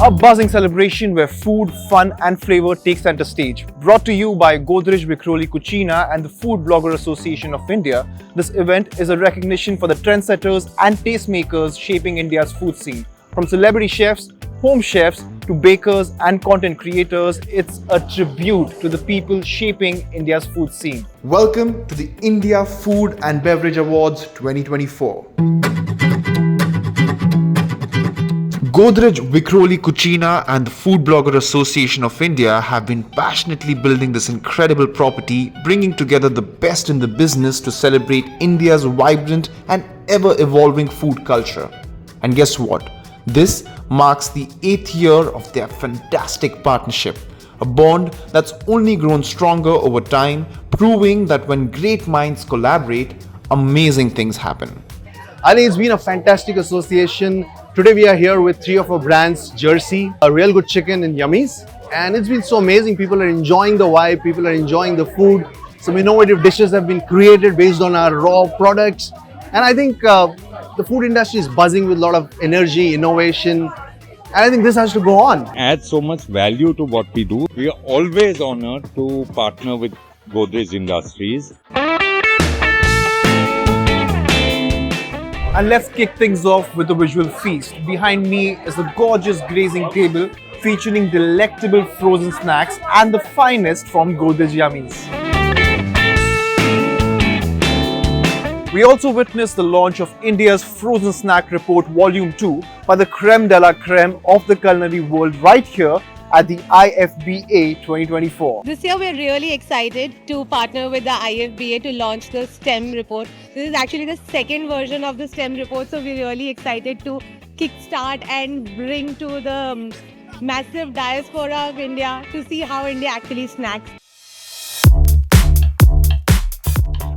A buzzing celebration where food, fun and flavor take center stage. Brought to you by Godrej Vikhroli Cucina and the Food Blogger Association of India, this event is a recognition for the trendsetters and tastemakers shaping India's food scene. From celebrity chefs, home chefs to bakers and content creators, it's a tribute to the people shaping India's food scene. Welcome to the India Food and Beverage Awards 2024. Godrej Vikhroli Cucina and the Food Blogger Association of India have been passionately building this incredible property, bringing together the best in the business to celebrate India's vibrant and ever-evolving food culture. And guess what? This marks the 8th year of their fantastic partnership, a bond that's only grown stronger over time, proving that when great minds collaborate, amazing things happen. I think it's been a fantastic association. Today we are here with 3 of our brands, Jersey, a real good chicken and Yummiez. And it's been so amazing. People are enjoying the vibe, people are enjoying the food. Some innovative dishes have been created based on our raw products. And I think the food industry is buzzing with a lot of energy, innovation. And I think this has to go on. Adds so much value to what we do. We are always honored to partner with Godrej Industries. And let's kick things off with a visual feast. Behind me is a gorgeous grazing table featuring delectable frozen snacks and the finest from Godrej Yummiez. We also witnessed the launch of India's Frozen Snack Report Volume 2 by the creme de la creme of the culinary world right here at the IFBA 2024. This year we're really excited to partner with the IFBA to launch the STEM report. This is actually the second version of the STEM report, so we're really excited to kickstart and bring to the massive diaspora of India to see how India actually snacks.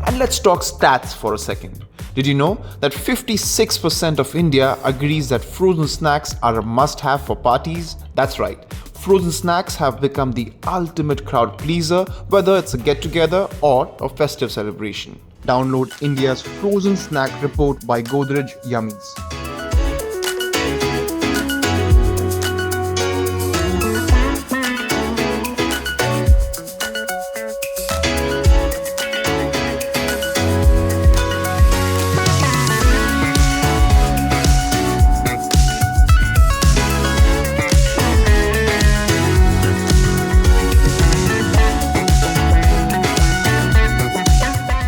And let's talk stats for a second. Did you know that 56% of India agrees that frozen snacks are a must-have for parties? That's right. Frozen snacks have become the ultimate crowd pleaser, whether it's a get-together or a festive celebration. Download India's Frozen Snack Report by Godrej Yummiez.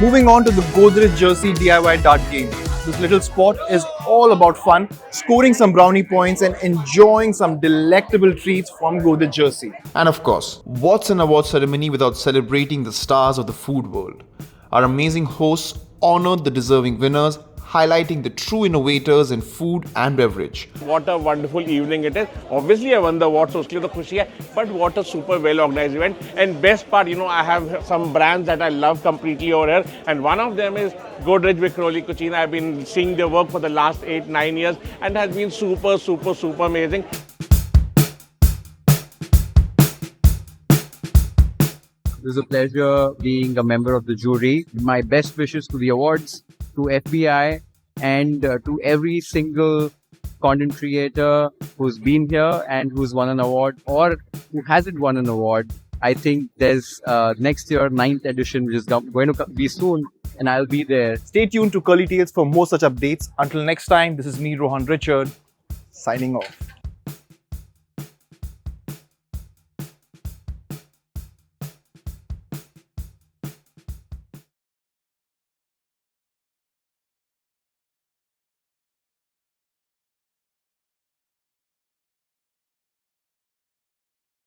Moving on to the Godrej Jersey DIY dart game. This little sport is all about fun, scoring some brownie points and enjoying some delectable treats from Godrej Jersey. And of course, what's an award ceremony without celebrating the stars of the food world? Our amazing hosts honored the deserving winners, highlighting the true innovators in food and beverage. What a wonderful evening it is. Obviously I won the award, so uske to khushi hai, but what a super well organized event. And best part, I have some brands that I love completely over here, and one of them is Godrej Vikhroli Cucina. I've been seeing their work for the last 8-9 years and has been super amazing. It was a pleasure being a member of the jury. My best wishes to the awards, to FBAI, and to every single content creator who's been here and who's won an award or who hasn't won an award. I think there's next year 9th edition, which is going to be soon, and I'll be there. Stay tuned to Curly Tales for more such updates. Until next time, this is me, Rohan Richard, signing off.